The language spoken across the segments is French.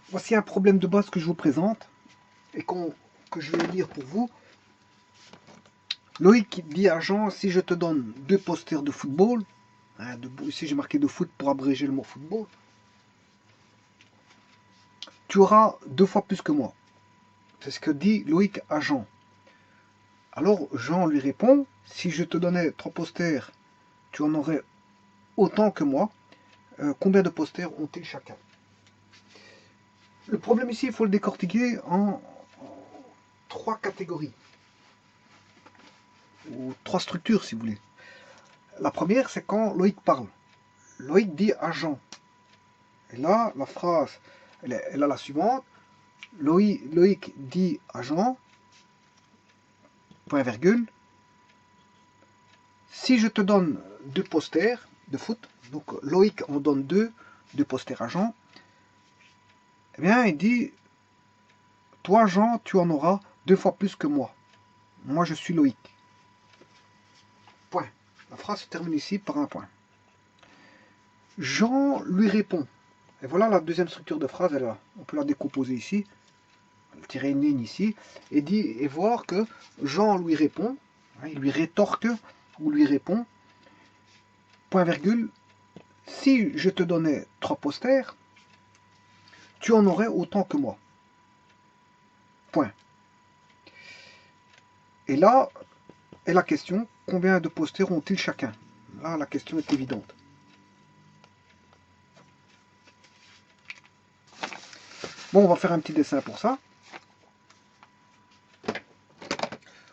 Voici un problème de base que je vous présente et que je vais lire pour vous. Loïc dit à Jean, si je te donne 2 posters de football, hein, ici j'ai marqué de foot pour abréger le mot football, tu auras 2 fois plus que moi. C'est ce que dit Loïc à Jean. Alors Jean lui répond, si je te donnais 3 posters, tu en aurais autant que moi. Combien de posters ont-ils chacun? Le problème ici, il faut le décortiquer en 3 catégories, ou 3 structures si vous voulez. La première, c'est quand Loïc parle. Loïc dit à Jean. Et là, la phrase, elle a la suivante. Loïc dit à Jean, point virgule, si je te donne 2 posters de foot, donc Loïc en donne 2 posters à Jean, eh bien il dit, toi Jean, tu en auras 2 fois plus que moi. Moi je suis Loïc. Point. La phrase se termine ici par un point. Jean lui répond. Et voilà la deuxième structure de phrase, on peut la décomposer ici, tirer une ligne ici, et voir que Jean lui répond, hein, il lui rétorque, ou lui répond, point virgule, si je te donnais 3 posters, tu en aurais autant que moi. Point. Et là est la question, combien de posters ont-ils chacun? Là, la question est évidente. Bon, on va faire un petit dessin pour ça.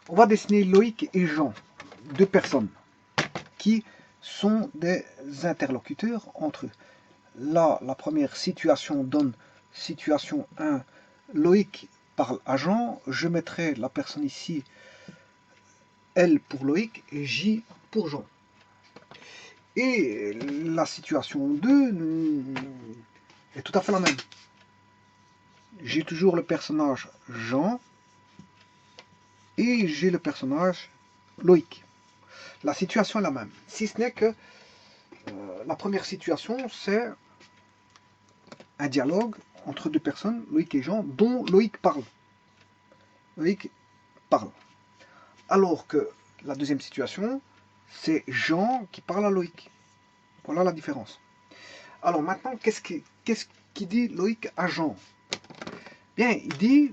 On va dessiner Loïc et Jean, 2 personnes qui sont des interlocuteurs entre eux. Là, la première situation donne situation 1. Loïc parle à Jean. Je mettrai la personne ici, L pour Loïc et J pour Jean. Et la situation 2 est tout à fait la même. J'ai toujours le personnage Jean et j'ai le personnage Loïc. La situation est la même. Si ce n'est que la première situation, c'est un dialogue entre 2 personnes, Loïc et Jean, dont Loïc parle. Loïc parle. Alors que la deuxième situation, c'est Jean qui parle à Loïc. Voilà la différence. Alors maintenant, qu'est-ce qu'il dit Loïc à Jean? Bien, il dit,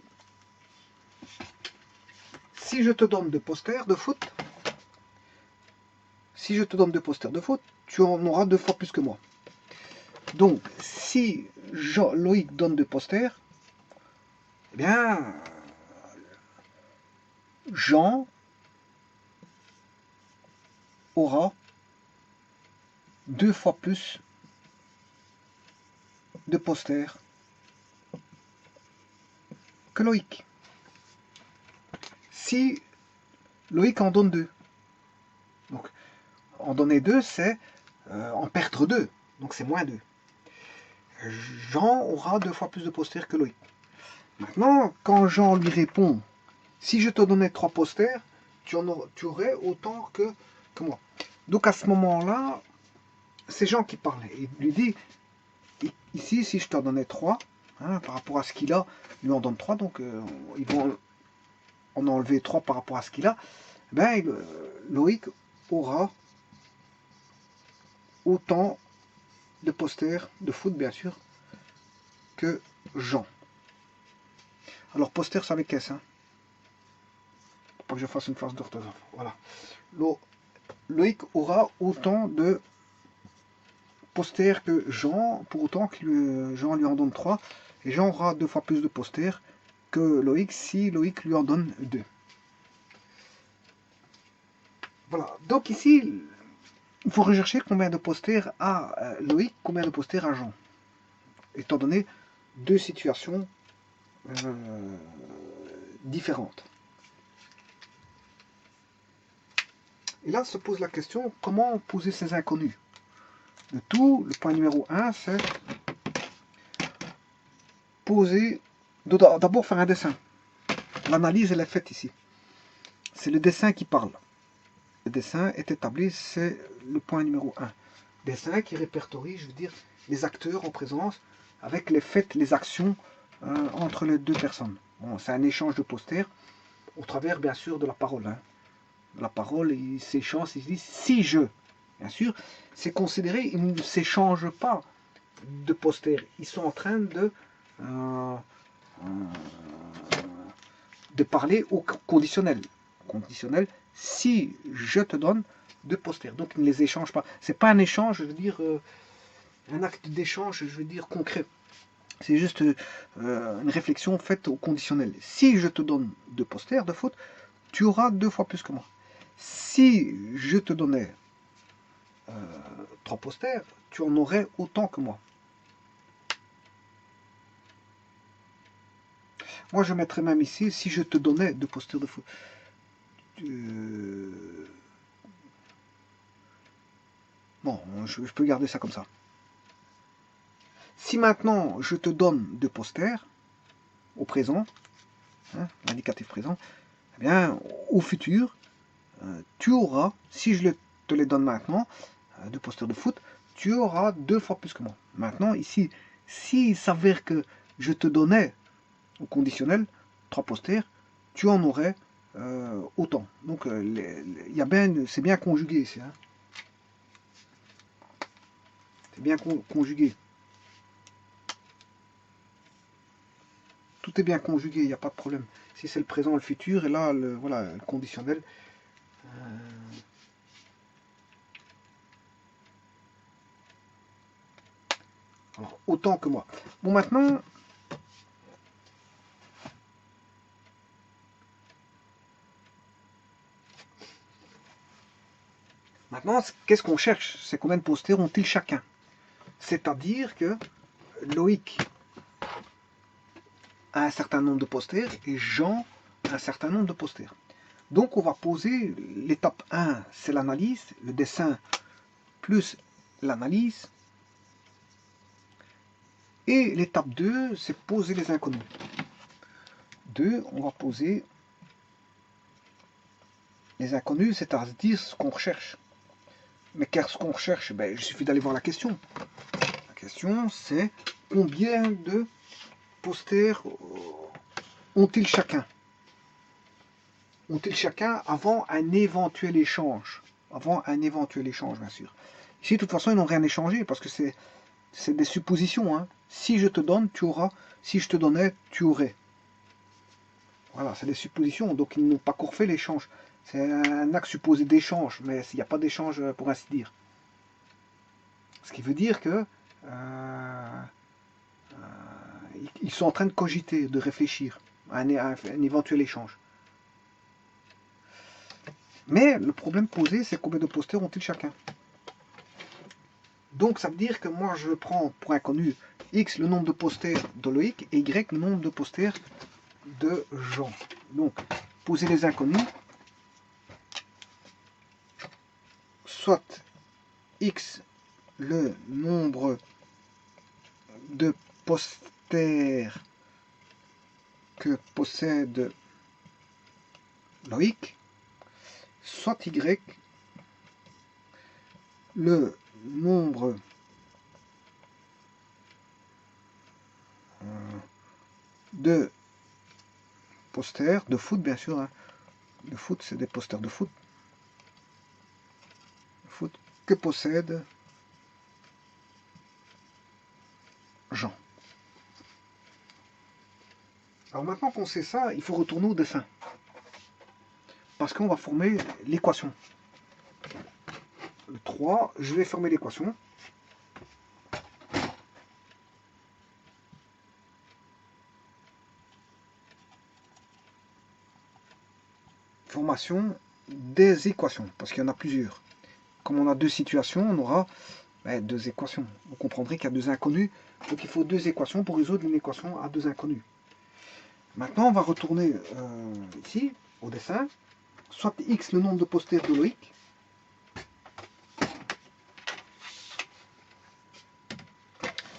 si je te donne 2 posters de foot, tu en auras 2 fois plus que moi. Donc, si Loïc donne 2 posters, eh bien, Jean aura 2 fois plus de posters que Loïc. Si Loïc en donne 2. Donc, en donner 2, c'est en perdre 2. Donc, c'est moins 2. Jean aura 2 fois plus de posters que Loïc. Maintenant, quand Jean lui répond, si je te donnais 3 posters, tu aurais autant que moi. Donc, à ce moment-là, c'est Jean qui parle. Il lui dit, ici, si je t'en donnais 3, hein, par rapport à ce qu'il a, lui en donne 3, donc ils vont en enlever 3 par rapport à ce qu'il a, ben, Loïc aura autant de posters de foot, bien sûr, que Jean. Alors, poster, c'est avec S. Hein. Faut pas que je fasse une faute d'orthographe. Voilà. Loïc aura autant de posters que Jean, pour autant que Jean lui en donne 3. Et Jean aura 2 fois plus de posters que Loïc si Loïc lui en donne 2. Voilà. Donc ici, il faut rechercher combien de posters a Loïc, combien de posters a Jean. Étant donné 2 situations différentes. Et là se pose la question, comment poser ces inconnus? Le tout, le point numéro 1, c'est poser, d'abord faire un dessin. L'analyse, elle est faite ici. C'est le dessin qui parle. Le dessin est établi, c'est le point numéro 1. Dessin qui répertorie, je veux dire, les acteurs en présence avec les faits, les actions entre les deux personnes. Bon, c'est un échange de posters au travers, bien sûr, de la parole. Hein. La parole, ils s'échangent, ils disent si je. Bien sûr, c'est considéré, ils ne s'échangent pas de posters. Ils sont en train de parler au conditionnel. Conditionnel, si je te donne de posters. Donc, ils ne les échangent pas. C'est pas un échange, je veux dire, un acte d'échange, je veux dire, concret. C'est juste une réflexion faite au conditionnel. Si je te donne 2 posters de foot, tu auras 2 fois plus que moi. Si je te donnais 3 posters, tu en aurais autant que moi. Moi, je mettrais même ici, si je te donnais 2 posters de foot. Bon, je peux garder ça comme ça. Si maintenant je te donne 2 posters, au présent, hein, l'indicatif présent, eh bien, au futur, tu auras, si je te les donne maintenant, 2 posters de foot, tu auras 2 fois plus que moi. Maintenant, ici, s'il s'avère que je te donnais, au conditionnel, 3 posters, tu en aurais autant. Donc, c'est bien conjugué ici. Hein. C'est bien conjugué. Tout est bien conjugué, il n'y a pas de problème. Si c'est le présent, le futur, et là, voilà, le conditionnel. Alors, autant que moi. Bon, maintenant, qu'est-ce qu'on cherche? C'est combien de posters ont-ils chacun? C'est-à-dire que Loïc a un certain nombre de posters et Jean a un certain nombre de posters. Donc on va poser l'étape 1, c'est l'analyse, le dessin plus l'analyse. Et l'étape 2, c'est poser les inconnus. 2, on va poser les inconnus, c'est à se dire ce qu'on recherche. Mais qu'est-ce qu'on recherche? Ben, il suffit d'aller voir la question. La question, c'est combien de posters ont-ils chacun? Ont-ils chacun avant un éventuel échange? Avant un éventuel échange, bien sûr. Ici, de toute façon, ils n'ont rien échangé parce que c'est des suppositions. Hein. Si je te donne, tu auras. Si je te donnais, tu aurais. Voilà, c'est des suppositions. Donc, ils n'ont pas encore fait l'échange. C'est un acte supposé d'échange, mais il n'y a pas d'échange pour ainsi dire. Ce qui veut dire que ils sont en train de cogiter, de réfléchir à un éventuel échange. Mais le problème posé, c'est combien de posters ont-ils chacun? Donc ça veut dire que moi je prends pour inconnu X le nombre de posters de Loïc et Y le nombre de posters de Jean. Donc poser les inconnus, soit X le nombre de posters que possède Loïc, soit Y le nombre de posters de foot, bien sûr. Hein. De foot, c'est des posters de foot. Que possède Jean. Alors maintenant qu'on sait ça, il faut retourner au dessin. Parce qu'on va former l'équation. Le 3, je vais former l'équation. Formation des équations, parce qu'il y en a plusieurs. Comme on a 2 situations, on aura 2 équations. Vous comprendrez qu'il y a 2 inconnus, donc il faut 2 équations pour résoudre une équation à 2 inconnus. Maintenant, on va retourner ici, au dessin, soit X le nombre de posters de Loïc,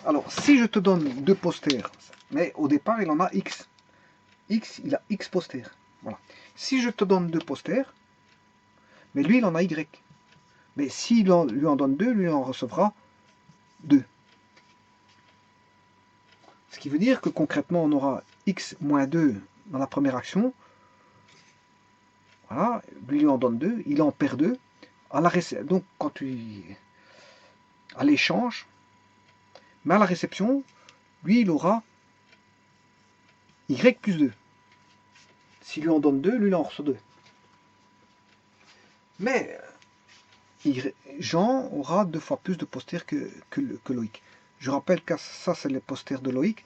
alors si je te donne 2 posters, mais au départ il en a X, il a X posters, voilà. Si je te donne 2 posters, mais lui il en a Y, mais s'il lui en donne 2, lui en recevra 2. Ce qui veut dire que concrètement, on aura x moins 2 dans la première action. Voilà, lui en donne 2, il en perd 2. Donc, quand à l'échange, mais à la réception, lui, il aura y plus 2. S'il lui en donne 2, lui, il en reçoit 2. Mais Jean aura 2 fois plus de posters que Loïc. Je rappelle que ça, c'est les posters de Loïc.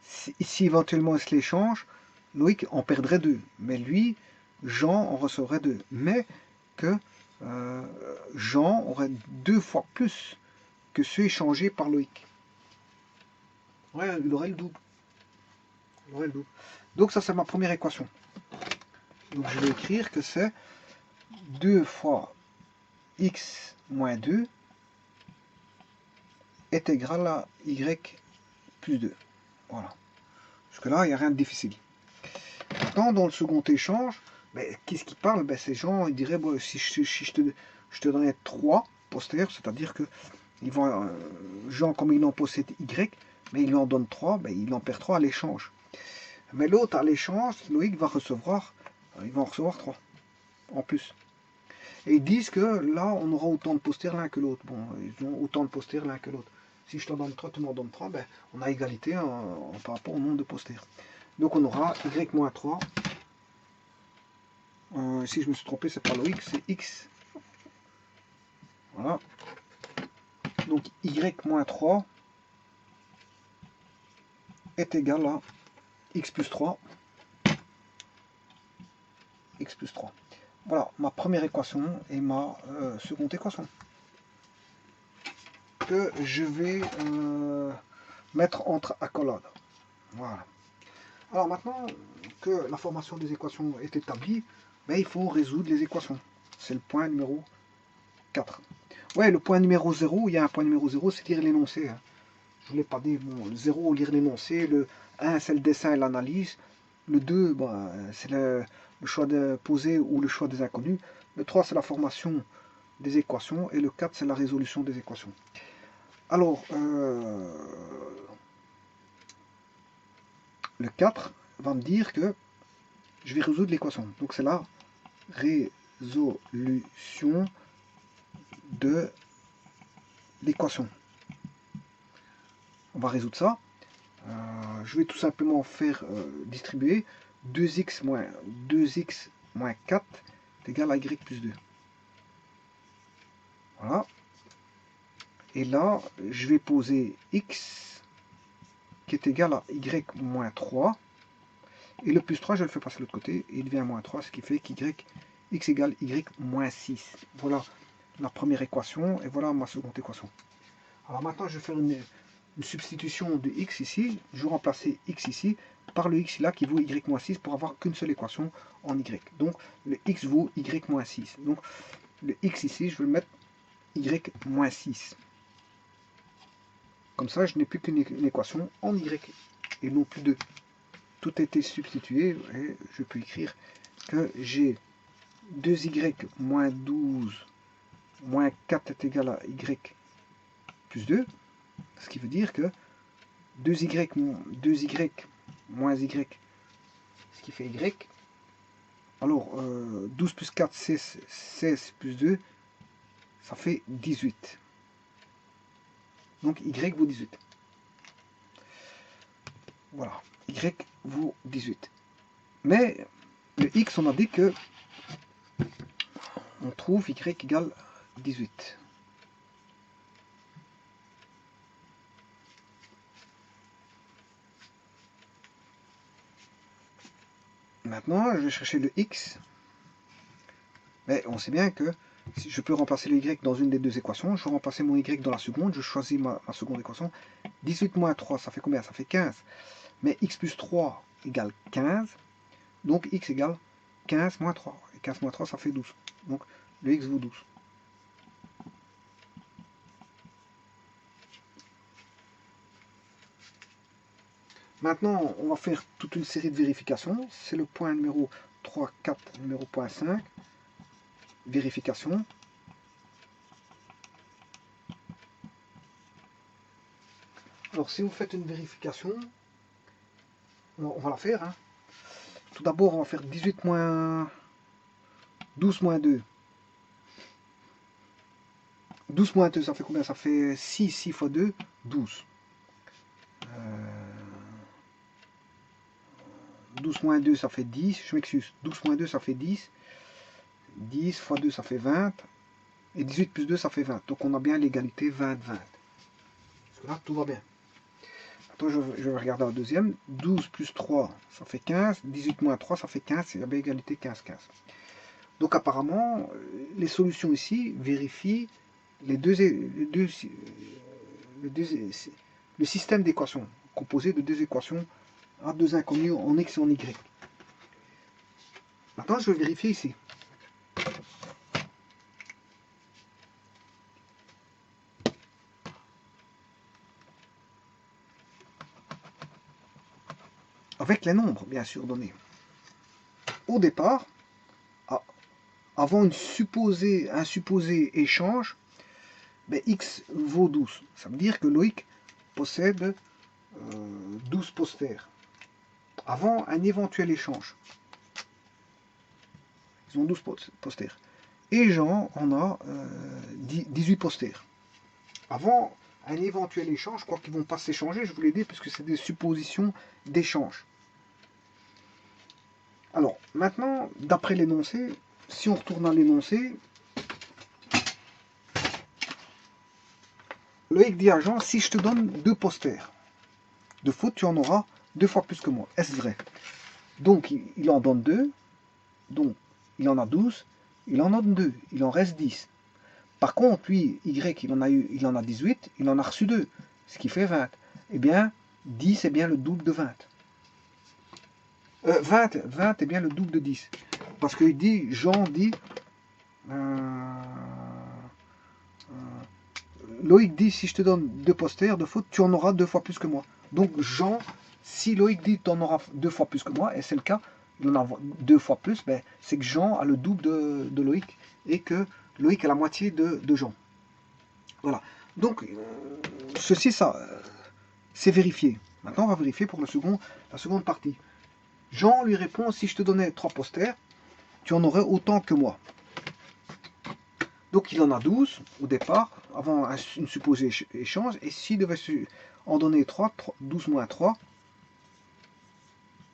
Si éventuellement il se l'échange, Loïc en perdrait 2. Mais lui, Jean en recevrait 2. Mais que Jean aurait 2 fois plus que ceux échangés par Loïc. Ouais, il aurait le double. Donc ça, c'est ma première équation. Donc je vais écrire que c'est 2 fois x moins 2 est égal à y plus 2. Voilà. Jusque là, il n'y a rien de difficile. Maintenant, dans le second échange, qu'est-ce qui parle? C'est Jean, il dirait, bon, si je te donnais 3 posters, c'est-à-dire que Jean, comme il en possède y, mais il lui en donne 3, il en perd 3 à l'échange. Mais l'autre, à l'échange, Loïc il va en recevoir 3 en plus. Et ils disent que là, on aura autant de posters l'un que l'autre. Bon, ils ont autant de posters l'un que l'autre. Si je t'en donne 3, tu m'en donnes 3, on a égalité par rapport au nombre de posters. Donc on aura y-3. Si je me suis trompé, c'est pas Loïc, c'est x. Voilà. Donc y-3 est égal à x plus 3. X plus 3. Voilà ma première équation et ma seconde équation. Que je vais mettre entre accolades. Voilà. Alors maintenant que la formation des équations est établie, il faut résoudre les équations. C'est le point numéro 4. Ouais, le point numéro 0, il y a un point numéro 0, c'est lire l'énoncé. Hein. Je ne vous l'ai pas dit, bon, le 0, lire l'énoncé, le 1, c'est le dessin et l'analyse, le 2, c'est le choix de poser ou le choix des inconnus, le 3, c'est la formation des équations, et le 4, c'est la résolution des équations. Alors, le 4 va me dire que je vais résoudre l'équation. Donc c'est la résolution de l'équation. On va résoudre ça. Je vais tout simplement faire distribuer 2x moins 4 est égal à y plus 2. Voilà. Et là, je vais poser x qui est égal à y moins 3. Et le plus 3, je le fais passer de l'autre côté. Et il devient moins 3, ce qui fait x égale y moins 6. Voilà la première équation. Et voilà ma seconde équation. Alors maintenant, je vais faire une substitution de x ici. Je vais remplacer x ici par le x là qui vaut y moins 6 pour avoir qu'une seule équation en y. Donc le x vaut y moins 6. Donc le x ici, je vais le mettre y moins 6. Comme ça, je n'ai plus qu'une équation en y et non plus deux. Tout a été substitué et je peux écrire que j'ai 2y moins 12 moins 4 est égal à y plus 2. Ce qui veut dire que 2y moins y, ce qui fait y. Alors, 12 plus 4, 16 plus 2, ça fait 18. Donc, y vaut 18. Voilà, y vaut 18. Mais, le x, on a dit que on trouve y égale 18. Maintenant, je vais chercher le x. Mais on sait bien que si je peux remplacer le y dans une des deux équations, je vais remplacer mon y dans la seconde, je choisis ma seconde équation. 18 moins 3, ça fait combien? Ça fait 15. Mais x plus 3 égale 15. Donc x égale 15 moins 3. Et 15 moins 3, ça fait 12. Donc le x vaut 12. Maintenant, on va faire toute une série de vérifications. C'est le point numéro 3, 4, numéro point 5. Vérification. Alors, si vous faites une vérification, On va la faire. Hein. Tout d'abord, on va faire 18 moins 12 moins 2. 12 moins 2, ça fait combien? Ça fait 6. 6 fois 2, 12. 12 moins 2, ça fait 10. Je m'excuse. 12 moins 2, ça fait 10. 10 fois 2, ça fait 20. Et 18 plus 2, ça fait 20. Donc on a bien l'égalité 20-20. Parce que là, tout va bien. Attends, je vais regarder la deuxième. 12 plus 3, ça fait 15. 18 moins 3, ça fait 15. Il y a bien égalité 15-15. Donc apparemment, les solutions ici vérifient le système d'équations composé de deux équations à deux inconnues en x et en y. Maintenant, je vais vérifier ici. Avec les nombres, bien sûr, donnés. Au départ, avant un supposé échange, ben, x vaut 12. Ça veut dire que Loïc possède 12 posters. Avant un éventuel échange. Ils ont 12 posters. Et Jean en a 18 posters. Avant un éventuel échange, je crois qu'ils ne vont pas s'échanger, je vous l'ai dit, puisque c'est des suppositions d'échange. Alors, maintenant, d'après l'énoncé, si on retourne à l'énoncé, Loïc dit à Jean, si je te donne 2 posters de foot, tu en auras 2 fois plus que moi. Est-ce vrai? Donc, il en donne 2, donc il en a 12, il en donne 2, il en reste 10. Par contre, lui, Y, il en a 18, il en a reçu 2, ce qui fait 20. Eh bien, 10 est bien le double de 20. 20 est bien le double de 10. Parce qu'il dit, Jean dit, Loïc dit, si je te donne 2 posters de foot, tu en auras 2 fois plus que moi. Donc Jean, si Loïc dit, tu en auras 2 fois plus que moi, et c'est le cas, il en a 2 fois plus, ben, c'est que Jean a le double de Loïc, et que Loïc a la moitié de Jean. Voilà. Donc, ceci, ça, c'est vérifié. Maintenant, on va vérifier pour la seconde partie. Jean lui répond, si je te donnais 3 posters, tu en aurais autant que moi. Donc il en a 12 au départ, avant une supposée échange, et s'il devait en donner 3, 12 moins 3,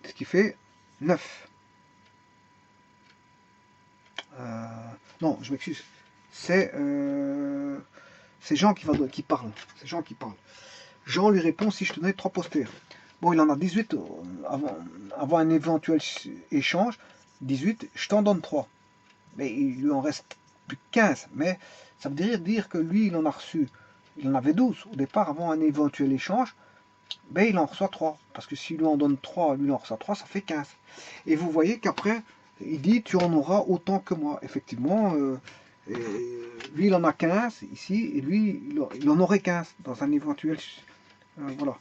ce qui fait 9. Non, je m'excuse. C'est Jean qui parle. C'est Jean qui parle. Jean lui répond, si je te donnais 3 posters. Bon, il en a 18 avant un éventuel échange. 18, je t'en donne 3. Mais il lui en reste plus que 15. Mais ça veut dire que lui, il en a reçu, il en avait 12 au départ, avant un éventuel échange. Ben, il en reçoit 3. Parce que s'il lui en donne 3, lui il en reçoit 3, ça fait 15. Et vous voyez qu'après, il dit, tu en auras autant que moi. Effectivement, lui, il en a 15 ici, et lui, il en aurait 15 dans un éventuel... voilà.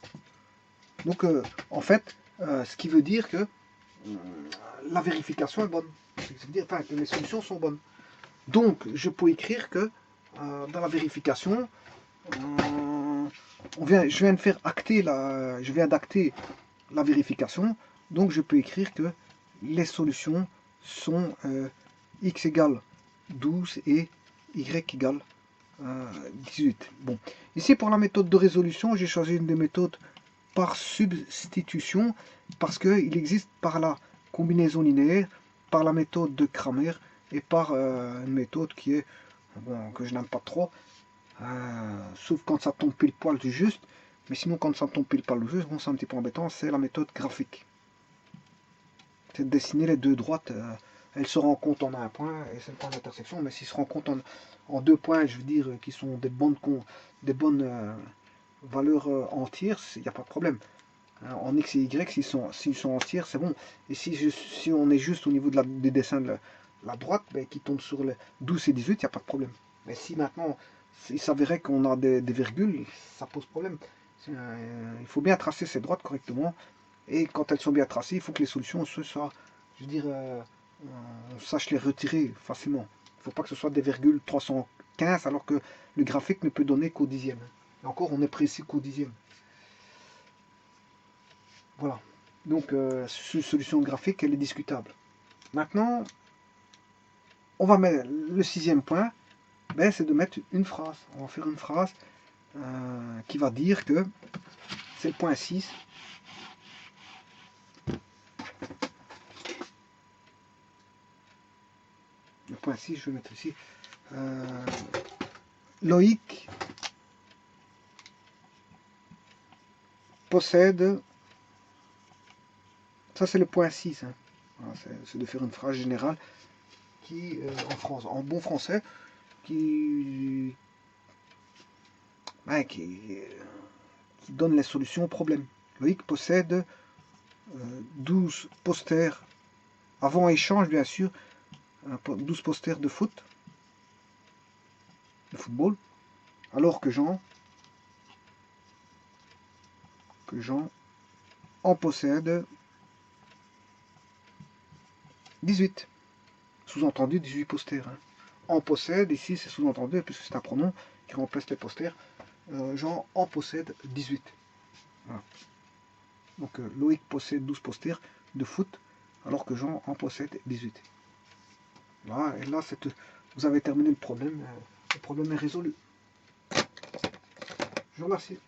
Donc, en fait, ce qui veut dire que la vérification est bonne. Ça veut dire que les solutions sont bonnes. Donc, je peux écrire que dans la vérification, je viens de faire acter d'acter la vérification. Donc, je peux écrire que les solutions sont x égale 12 et y égale 18. Bon, ici pour la méthode de résolution, j'ai choisi une des méthodes par substitution parce qu'il existe par la combinaison linéaire, par la méthode de Cramer et par une méthode qui est que je n'aime pas trop, sauf quand ça tombe pile poil du juste, mais sinon quand ça tombe pile poil du juste, bon, c'est un petit peu embêtant, c'est la méthode graphique. C'est de dessiner les deux droites, elles se rencontrent en un point et c'est le point d'intersection, mais s'ils se rencontrent en 2 points, je veux dire, qui sont des bonnes valeurs entières, il n'y a pas de problème. En x et y, s'ils sont entiers, c'est bon. Et si on est juste au niveau des dessins de la droite, ben, qui tombe sur les 12 et 18, il n'y a pas de problème. Mais si maintenant, il s'avérait qu'on a des virgules, ça pose problème. Il faut bien tracer ces droites correctement. Et quand elles sont bien tracées, il faut que les solutions soient, je veux dire, on sache les retirer facilement. Il ne faut pas que ce soit des virgules 315, alors que le graphique ne peut donner qu'au dixième. Et encore, on est précis qu'au dixième. Voilà. Donc, cette solution graphique, elle est discutable. Maintenant, on va mettre le 6e point, ben, c'est de mettre une phrase. On va faire une phrase qui va dire que c'est le point 6. Le point 6, je vais mettre ici. Loïc possède... Ça, c'est le point 6. Hein. Voilà, c'est de faire une phrase générale qui, en bon français, qui donne les solutions aux problèmes. Loïc possède 12 posters, avant échange bien sûr, 12 posters de football, alors que Jean en possède 18. Sous-entendu 18 posters. Hein. En possède, ici c'est sous-entendu, puisque c'est un pronom qui remplace les posters. Jean en possède 18. Voilà. Donc Loïc possède 12 posters de foot, alors que Jean en possède 18. Voilà, et là, vous avez terminé le problème. Le problème est résolu. Je vous remercie.